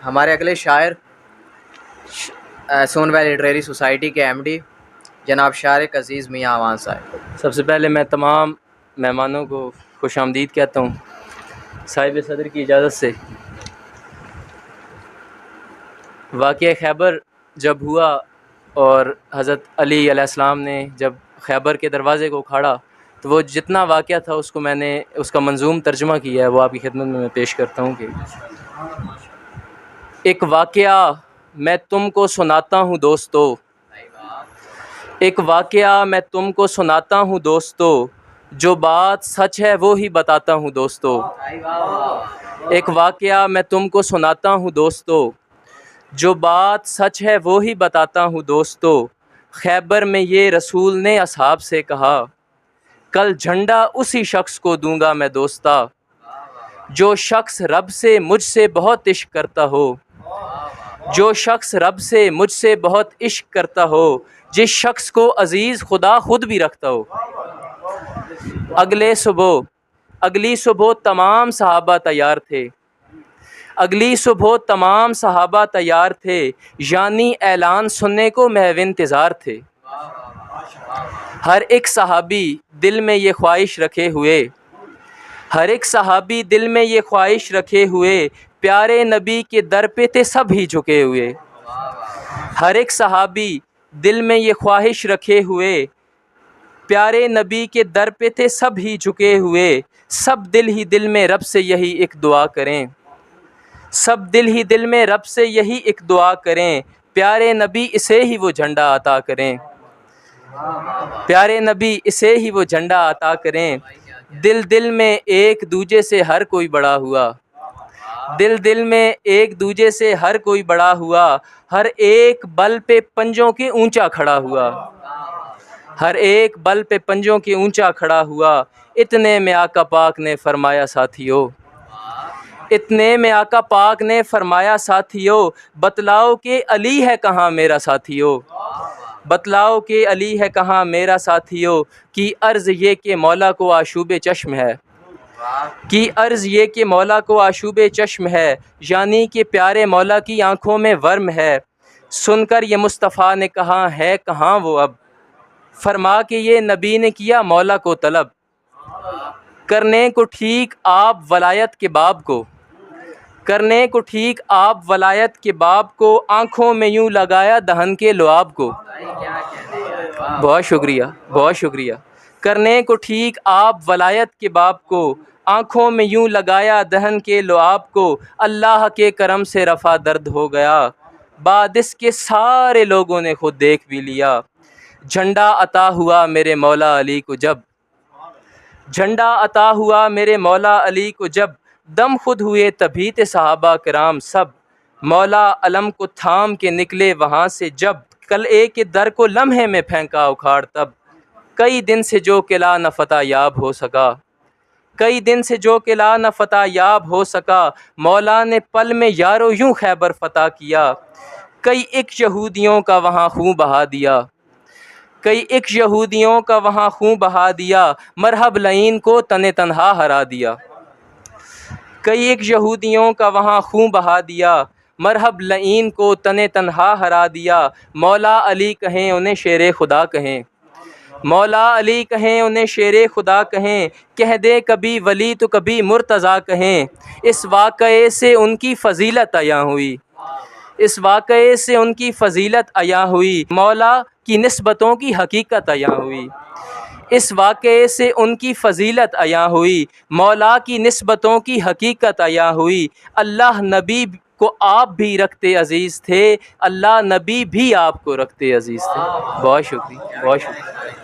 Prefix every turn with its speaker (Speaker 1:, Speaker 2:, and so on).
Speaker 1: ہمارے اگلے شاعر سون ویلی لٹریری سوسائٹی کے ایم ڈی جناب شارق عزیز میاں آوان صاحب۔
Speaker 2: سب سے پہلے میں تمام مہمانوں کو خوش آمدید کہتا ہوں صاحب صدر کی اجازت سے۔ واقعہ خیبر جب ہوا اور حضرت علی علیہ السلام نے جب خیبر کے دروازے کو اکھاڑا تو وہ جتنا واقعہ تھا اس کو میں نے اس کا منظوم ترجمہ کیا ہے، وہ آپ کی خدمت میں پیش کرتا ہوں کہ ایک واقعہ میں تم کو سناتا ہوں دوستو، ایک واقعہ میں تم کو سناتا ہوں دوستو، جو بات سچ ہے وہ ہی بتاتا ہوں دوستو۔ ایک واقعہ میں تم کو سناتا ہوں دوستو، جو بات سچ ہے وہ ہی بتاتا ہوں دوستو۔ خیبر میں یہ رسول نے اصحاب سے کہا، کل جھنڈا اسی شخص کو دوں گا میں دوستا، جو شخص رب سے مجھ سے بہت عشق کرتا ہو، جو شخص رب سے مجھ سے بہت عشق کرتا ہو، جس شخص کو عزیز خدا خود بھی رکھتا ہو۔ اگلی صبح تمام صحابہ تیار تھے، اگلی صبح تمام صحابہ تیار تھے، یعنی اعلان سننے کو محو انتظار تھے۔ ہر ایک صحابی دل میں یہ خواہش رکھے ہوئے، ہر ایک صحابی دل میں یہ خواہش رکھے ہوئے، پیارے نبی کے در پہ تھے سب ہی جھکے ہوئے۔ ہر ایک صحابی دل میں یہ خواہش رکھے ہوئے، پیارے نبی کے در پہ تھے سب ہی جھکے ہوئے۔ سب دل ہی دل میں رب سے یہی ایک دعا کریں، سب دل ہی دل میں رب سے یہی ایک دعا کریں، پیارے نبی اسے ہی وہ جھنڈا عطا کریں، پیارے نبی اسے ہی وہ جھنڈا عطا کریں۔ دل دل میں ایک دوجے سے ہر کوئی بڑا ہوا، دل دل میں ایک دوجے سے ہر کوئی بڑا ہوا، ہر ایک بل پہ پنجوں کے اونچا کھڑا ہوا، ہر ایک بل پہ پنجوں کے اونچا کھڑا ہوا۔ اتنے میں آقا پاک نے فرمایا ساتھیو، اتنے میں آقا پاک نے فرمایا ساتھیو، بتلاؤ کہ علی ہے کہاں میرا ساتھیو، بتلاؤ کہ علی ہے کہاں میرا ساتھیو۔ کی عرض یہ کہ مولا کو آشوب چشم ہے، کی عرض یہ کہ مولا کو آشوب چشم ہے، یعنی کہ پیارے مولا کی آنکھوں میں ورم ہے۔ سن کر یہ مصطفیٰ نے کہا ہے کہاں وہ اب، فرما کہ یہ نبی نے کیا مولا کو طلب، کرنے کو ٹھیک آپ ولایت کے باب کو، کرنے کو ٹھیک آپ ولایت کے باب کو، آنکھوں میں یوں لگایا دہن کے لعاب کو۔ بہت شکریہ، بہت شکریہ۔ کرنے کو ٹھیک آپ ولایت کے باب کو، آنکھوں میں یوں لگایا دہن کے لعاب کو۔ اللہ کے کرم سے رفع درد ہو گیا، بعد اس کے سارے لوگوں نے خود دیکھ بھی لیا۔ جھنڈا عطا ہوا میرے مولا علی کو جب، جھنڈا عطا ہوا میرے مولا علی کو جب، دم خود ہوئے تبھی تھے صحابہ کرام سب، مولا علم کو تھام کے نکلے وہاں سے جب، کل ایک در کو لمحے میں پھینکا اکھاڑ تب۔ کئی دن سے جو قلعہ نہ فتح یاب ہو سکا، کئی دن سے جو قلعہ نہ فتح یاب ہو سکا، مولا نے پل میں یارو یوں خیبر فتح کیا۔ کئی ایک یہودیوں کا وہاں خون بہا دیا، کئی ایک یہودیوں کا وہاں خون بہا دیا، مرحب لعین کو تن تنہا ہرا دیا۔ کئی ایک یہودیوں کا وہاں خون بہا دیا، مرحب لعین کو تن تنہا ہرا دیا۔ مولا علی کہیں انہیں شیر خدا کہیں، مولا علی کہیں انہیں شیر خدا کہیں، کہہ دے کبھی ولی تو کبھی مرتضیٰ کہیں۔ اس واقعے سے ان کی فضیلت عیاں ہوئی، اس واقعے سے ان کی فضیلت عیاں ہوئی، مولا کی نسبتوں کی حقیقت عیاں ہوئی۔ اس واقعے سے ان کی فضیلت عیاں ہوئی، مولا کی نسبتوں کی حقیقت عیاں ہوئی۔ اللہ نبی کو آپ بھی رکھتے عزیز تھے، اللہ نبی بھی آپ کو رکھتے عزیز تھے۔ بہت شکریہ، بہت شکریہ۔